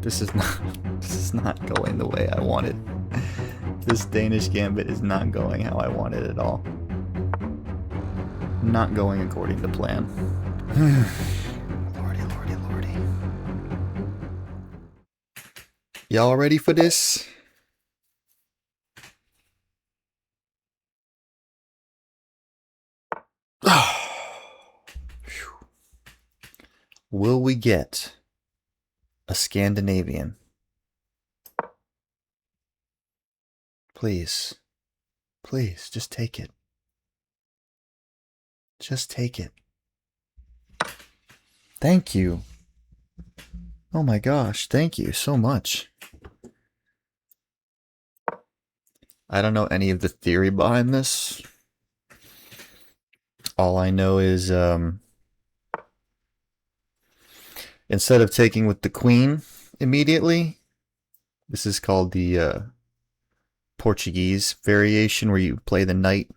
This is not this is not going the way I wanted. This Danish Gambit is not going how I wanted at all. Not going according to plan. Lordy, lordy, lordy. Y'all ready for this? Will we get a Scandinavian? Please. Please, just take it. Just take it. Thank you. Oh my gosh, thank you so much. I don't know any of the theory behind this. All I know is instead of taking with the queen immediately, this is called the Portuguese variation where you play the knight.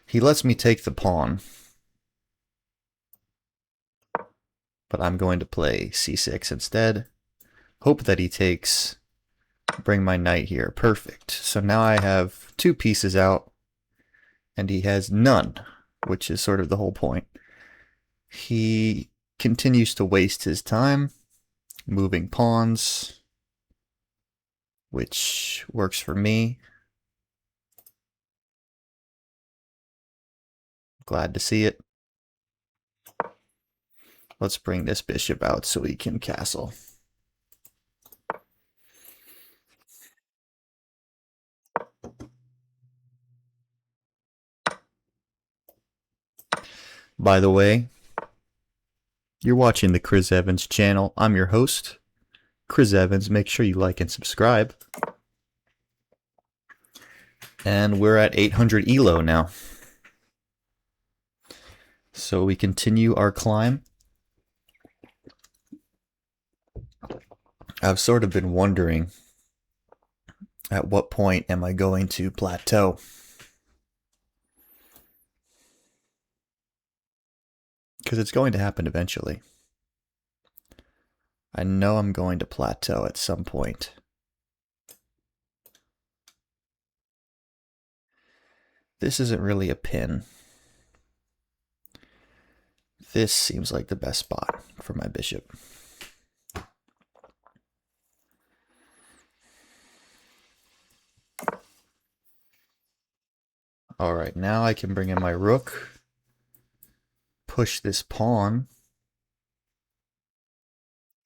He lets me take the pawn, but I'm going to play c6 instead. Hope that he takes, bring my knight here. Perfect. So now I have two pieces out, and he has none, which is sort of the whole point. He continues to waste his time moving pawns, which works for me. Glad to see it. Let's bring this bishop out so he can castle. By the way, you're watching the Chris Evans channel. I'm your host, Chris Evans. Make sure you like and subscribe. And we're at 800 ELO now. So we continue our climb. I've sort of been wondering, at what point am I going to plateau? Because it's going to happen eventually. I know I'm going to plateau at some point. This isn't really a pin. This seems like the best spot for my bishop. Alright, now I can bring in my rook. Push this pawn.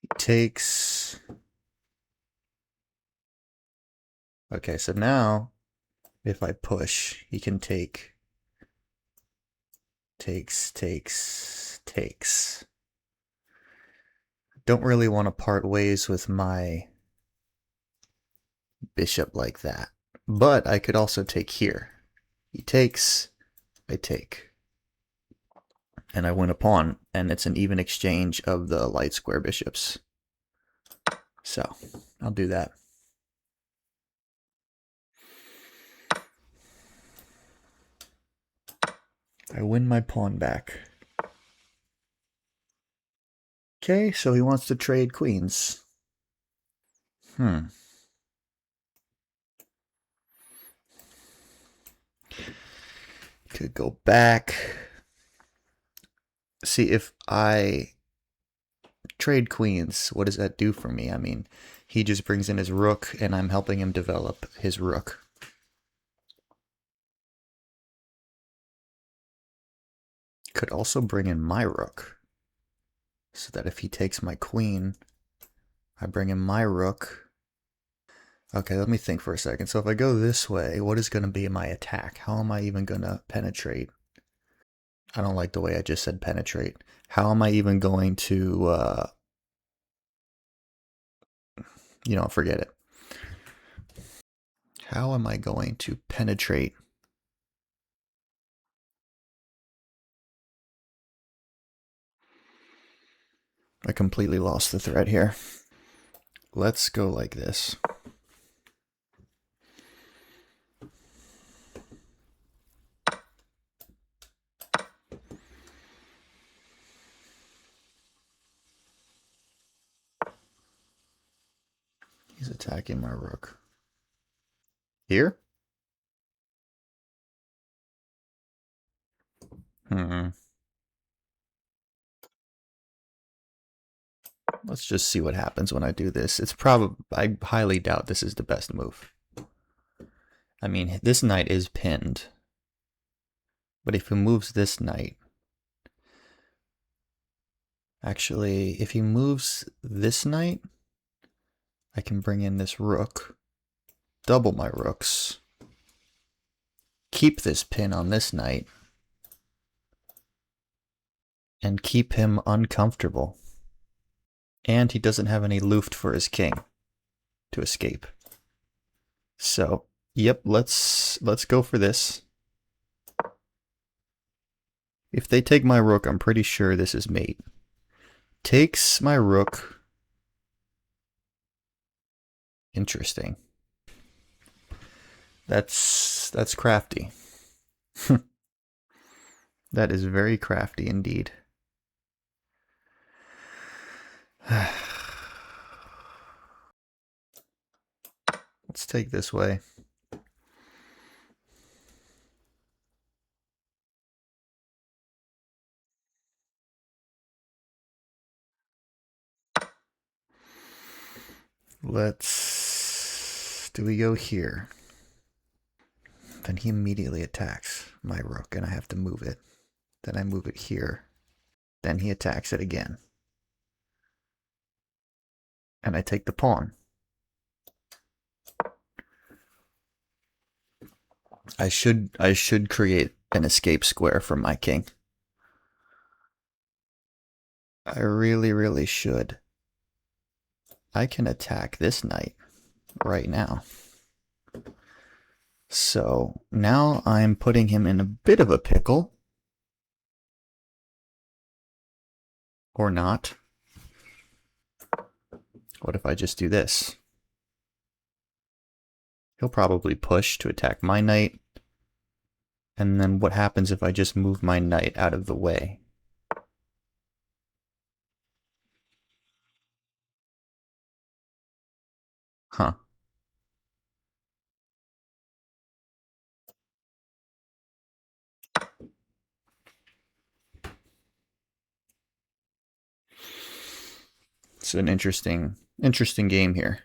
He takes... Okay, so now, if I push, he can take... Takes. Don't really want to part ways with my bishop like that. But I could also take here. He takes, I take. And I win a pawn, and it's an even exchange of the light square bishops. So, I'll do that. I win my pawn back. Okay, so he wants to trade queens. Could go back. See, if I trade queens, what does that do for me? I mean, he just brings in his rook, and I'm helping him develop his rook. Could also bring in my rook, so that if he takes my queen, I bring in my rook. Okay, let me think for a second. So if I go this way, what is going to be my attack? How am I even going to penetrate? I don't like the way I just said penetrate. How am I even going to, forget it. How am I going to penetrate? I completely lost the thread here. Let's go like this. attacking my rook. Here? Let's just see what happens when I do this. It's probably, I highly doubt this is the best move. I mean, this knight is pinned. But if he moves this knight, actually, if he moves this knight, I can bring in this rook, double my rooks, keep this pin on this knight, and keep him uncomfortable. And he doesn't have any Luft for his king to escape. So, yep, let's go for this. If they take my rook, I'm pretty sure this is mate. Takes my rook. Interesting. That's crafty. That is very crafty indeed. Let's take this way. Do we go here? Then he immediately attacks my rook and I have to move it. Then I move it here. Then he attacks it again. And I take the pawn. I should create an escape square for my king. I really should. I can attack this knight right now. So now I'm putting him in a bit of a pickle. Or not. What if I just do this? He'll probably push to attack my knight. And then what happens if I just move my knight out of the way? Huh. It's an interesting game here.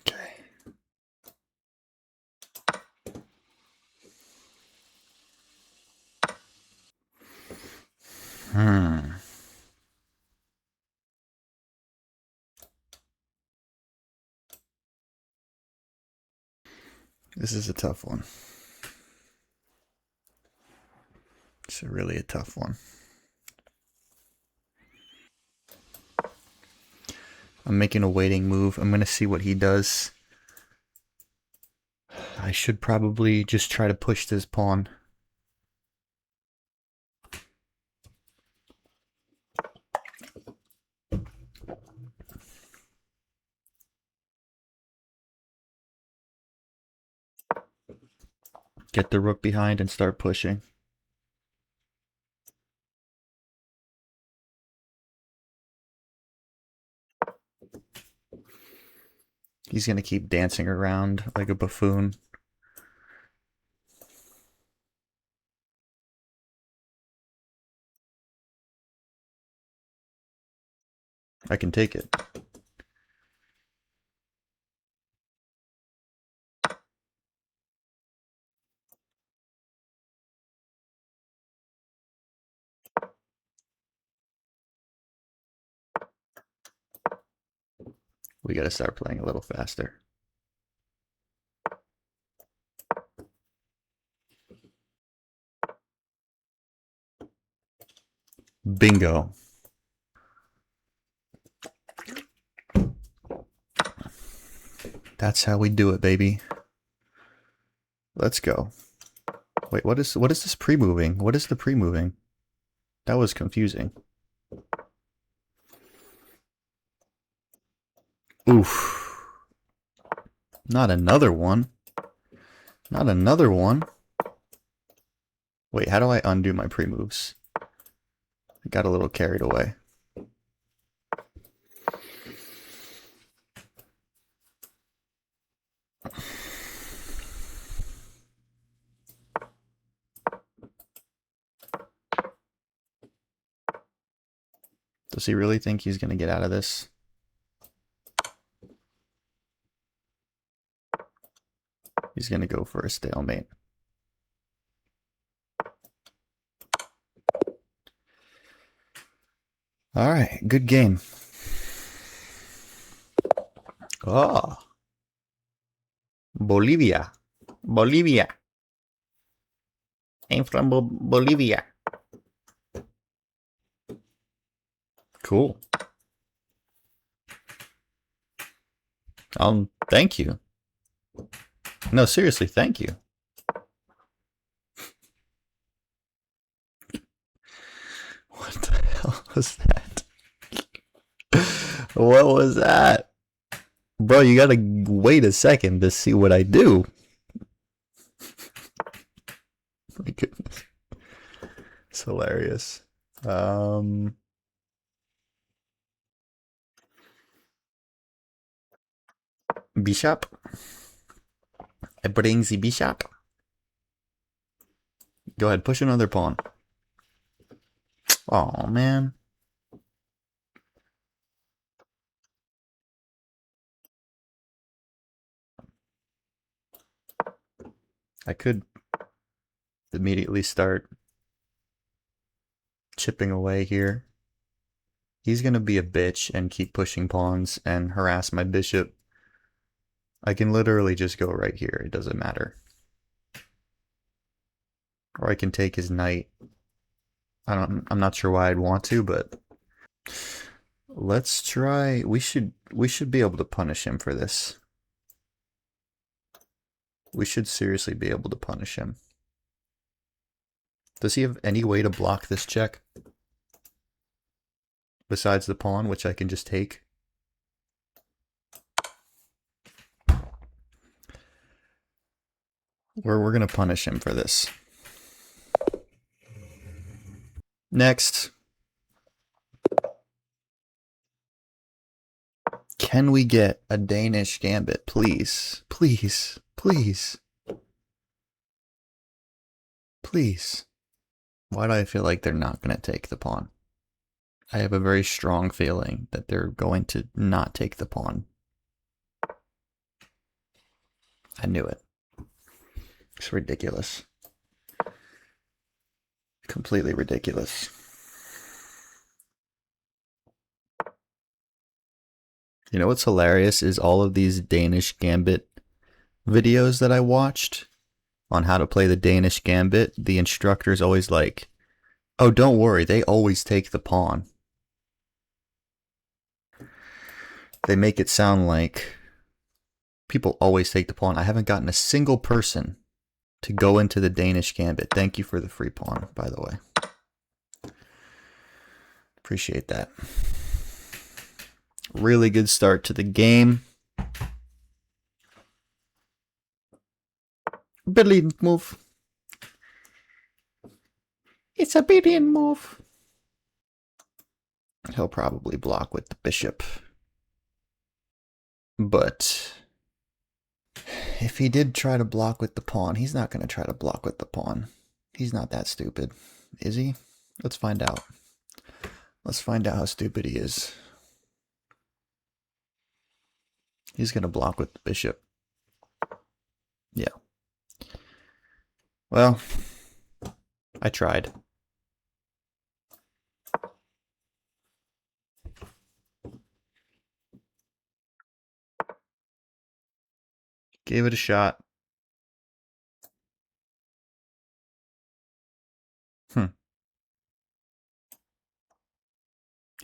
Okay. This is a tough one. It's really a tough one. I'm making a waiting move. I'm going to see what he does. I should probably just try to push this pawn. Get the rook behind and start pushing. He's going to keep dancing around like a buffoon. I can take it. We got to start playing a little faster. Bingo. That's how we do it, baby. Let's go. Wait, what is this pre-moving? What is the pre-moving? That was confusing. Oof. Not another one. Not another one. Wait, how do I undo my pre-moves? I got a little carried away. Does he really think he's going to get out of this? He's going to go for a stalemate. All right, good game. Oh. Bolivia. Bolivia. I'm from Bolivia. Cool. Thank you. No, seriously, thank you. What the hell was that? What was that? Bro, you gotta wait a second to see what I do. My goodness. It's hilarious. Bishop. I bring the bishop. Go ahead, push another pawn. Oh man. I could immediately start chipping away here. He's gonna be a bitch and keep pushing pawns and harass my bishop. I can literally just go right here. It doesn't matter. Or I can take his knight. I'm not sure why I'd want to, but let's try. We should be able to punish him for this. We should seriously be able to punish him. Does he have any way to block this check? Besides the pawn, which I can just take? We're gonna punish him for this. Next. Can we get a Danish Gambit, please? Please. Please. Please. Why do I feel like they're not going to take the pawn? I have a very strong feeling that they're going to not take the pawn. I knew it. It's ridiculous. Completely ridiculous. You know what's hilarious is all of these Danish Gambit videos that I watched on how to play the Danish Gambit. The instructor's always like, oh, don't worry, they always take the pawn. They make it sound like people always take the pawn. I haven't gotten a single person to go into the Danish Gambit. Thank you for the free pawn, by the way. Appreciate that. Really good start to the game. Brilliant move. It's a brilliant move. He'll probably block with the bishop. But if he did try to block with the pawn, he's not going to try to block with the pawn. He's not that stupid, is he? Let's find out. Let's find out how stupid he is. He's going to block with the bishop. Yeah. Well, I tried. Gave it a shot.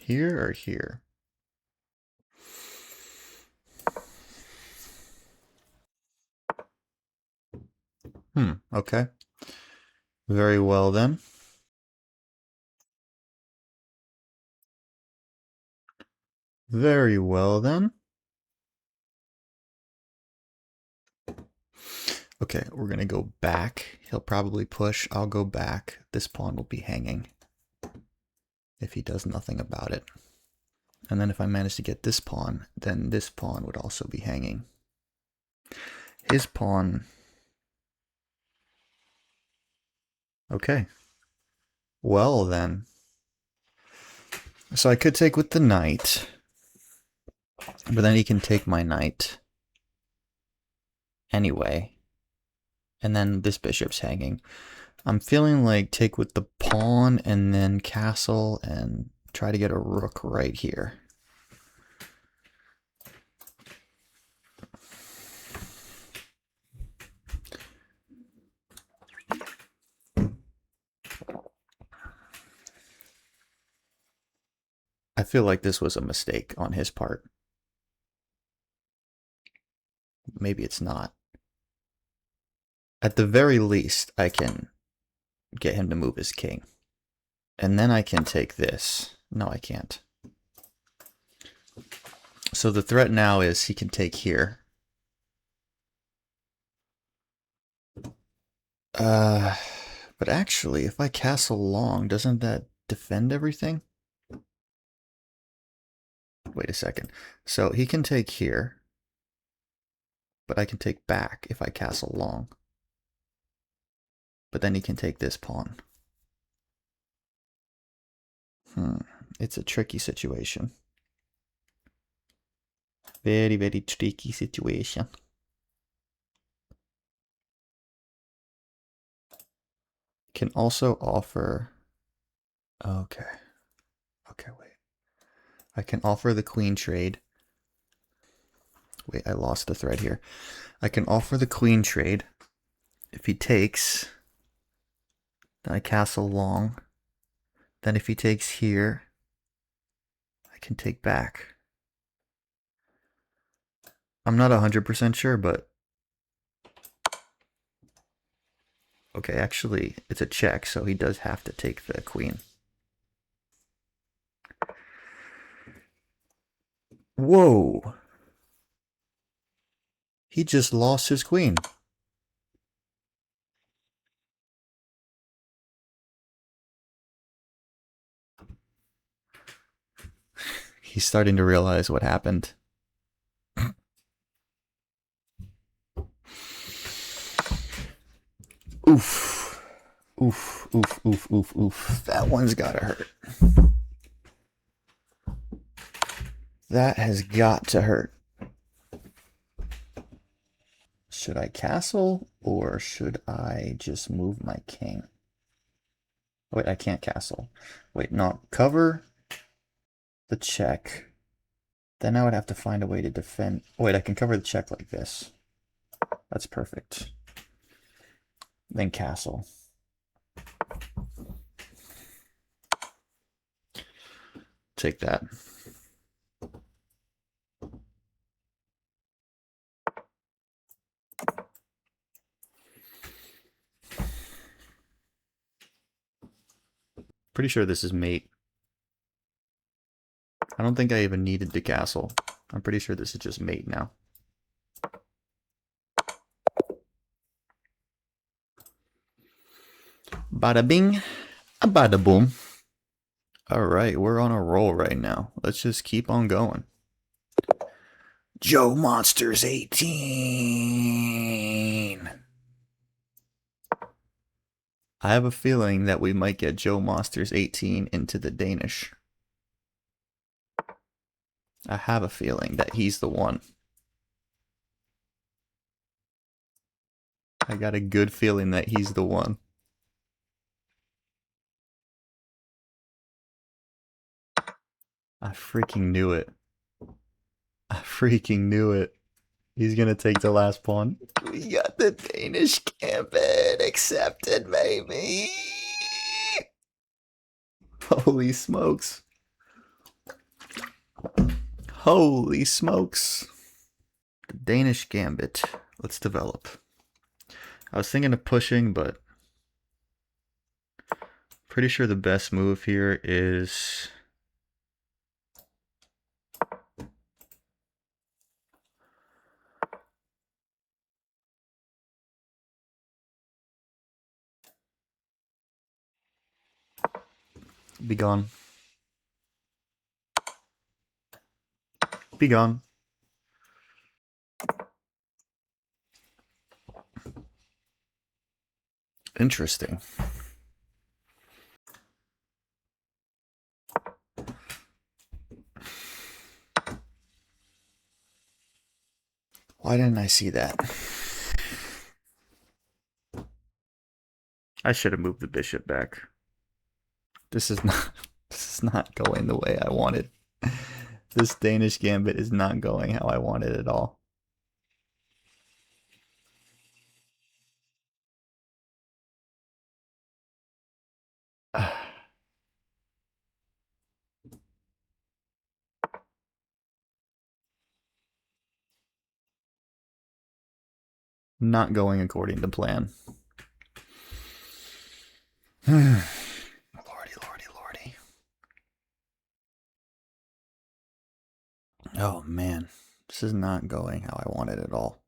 Here or here? Okay. Very well then. Very well then. Okay, we're gonna go back. He'll probably push. I'll go back. This pawn will be hanging if he does nothing about it. And then if I manage to get this pawn, then this pawn would also be hanging. His pawn... Okay. Well then. So I could take with the knight. But then he can take my knight. Anyway. And then this bishop's hanging. I'm feeling like take with the pawn and then castle and try to get a rook right here. I feel like this was a mistake on his part. Maybe it's not. At the very least, I can get him to move his king. And then I can take this. No, I can't. So the threat now is he can take here. But actually, if I castle long, doesn't that defend everything? Wait a second. So he can take here, but I can take back if I castle long. But then he can take this pawn. It's a tricky situation. Very, very tricky situation. Can also offer... Okay. Okay, wait. I can offer the queen trade. Wait, I lost the thread here. I can offer the queen trade. If he takes, then I castle long. Then if he takes here, I can take back. I'm not 100% sure, but... Okay, actually, it's a check, so he does have to take the queen. Whoa! He just lost his queen. He's starting to realize what happened. Oof. Oof, oof, oof, oof, oof. That one's gotta hurt. That has got to hurt. Should I castle or should I just move my king? Wait, I can't castle. Wait, no, cover the check. Then I would have to find a way to defend. Wait, I can cover the check like this. That's perfect. Then castle. Take that. Pretty sure this is mate. I don't think I even needed to castle. I'm pretty sure this is just mate now. Bada bing, bada boom. Alright, we're on a roll right now. Let's just keep on going. Joe Monsters 18. I have a feeling that we might get Joe Monsters 18 into the Danish. I have a feeling that he's the one. I got a good feeling that he's the one. I freaking knew it. I freaking knew it. He's gonna take the last pawn. We got the Danish Gambit accepted, baby. Holy smokes. Holy smokes. The Danish Gambit. Let's develop. I was thinking of pushing, but pretty sure the best move here is... Be gone. Be gone. Interesting. Why didn't I see that? I should have moved the bishop back. This is not going the way I wanted. This Danish Gambit is not going how I wanted at all. Not going according to plan. Lordy, lordy, lordy. Oh man, this is not going how I wanted at all.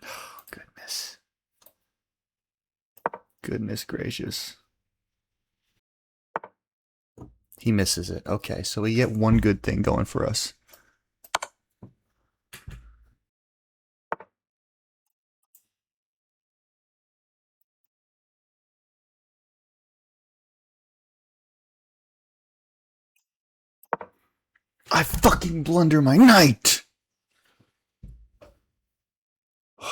Oh, goodness. Goodness gracious. He misses it. Okay, so we get one good thing going for us. I fucking blunder my knight! I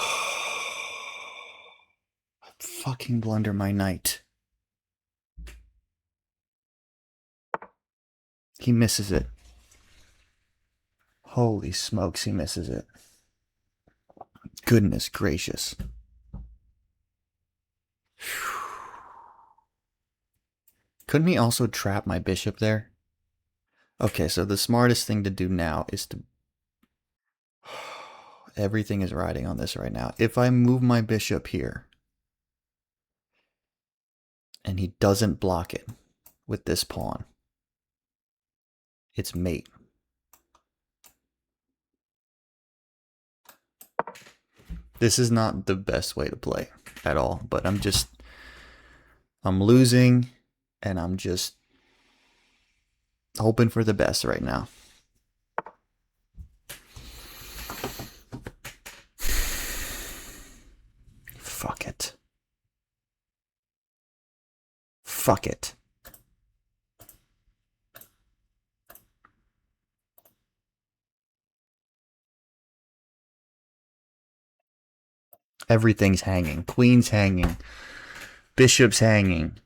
fucking blunder my knight. He misses it. Holy smokes, he misses it. Goodness gracious. Couldn't he also trap my bishop there? Okay, so the smartest thing to do now is to... Everything is riding on this right now. If I move my bishop here, and he doesn't block it with this pawn, it's mate. This is not the best way to play at all, but I'm losing, and I'm just hoping for the best right now. Fuck it. Fuck it. Everything's hanging. Queen's hanging. Bishop's hanging.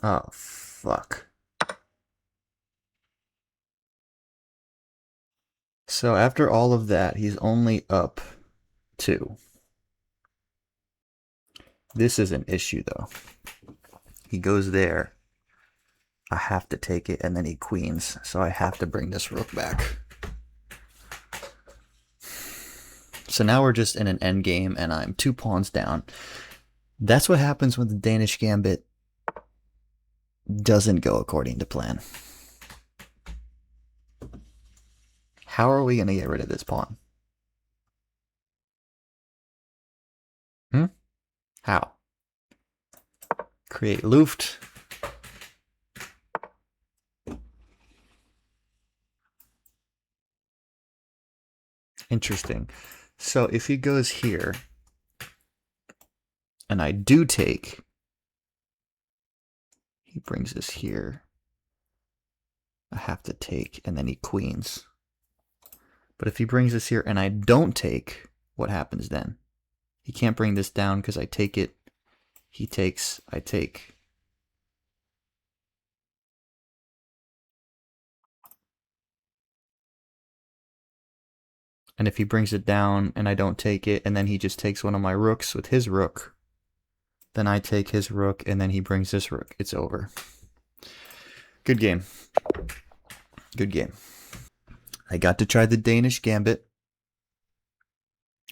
Oh, fuck. So after all of that, he's only up 2. This is an issue, though. He goes there. I have to take it, and then he queens. So I have to bring this rook back. So now we're just in an endgame, and I'm 2 pawns down. That's what happens when the Danish Gambit doesn't go according to plan. How are we going to get rid of this pawn? How? Create Luft. Interesting. So if he goes here, and I do take, he brings this here. I have to take, and then he queens. But if he brings this here and I don't take, what happens then? He can't bring this down because I take it. He takes, I take. And if he brings it down and I don't take it, and then he just takes one of my rooks with his rook, then I take his rook, and then he brings this rook. It's over. Good game. Good game. I got to try the Danish Gambit,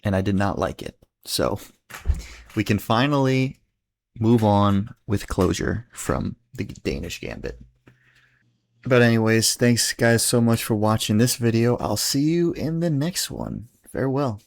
and I did not like it. So we can finally move on with closure from the Danish Gambit. But anyways, thanks guys so much for watching this video. I'll see you in the next one. Farewell.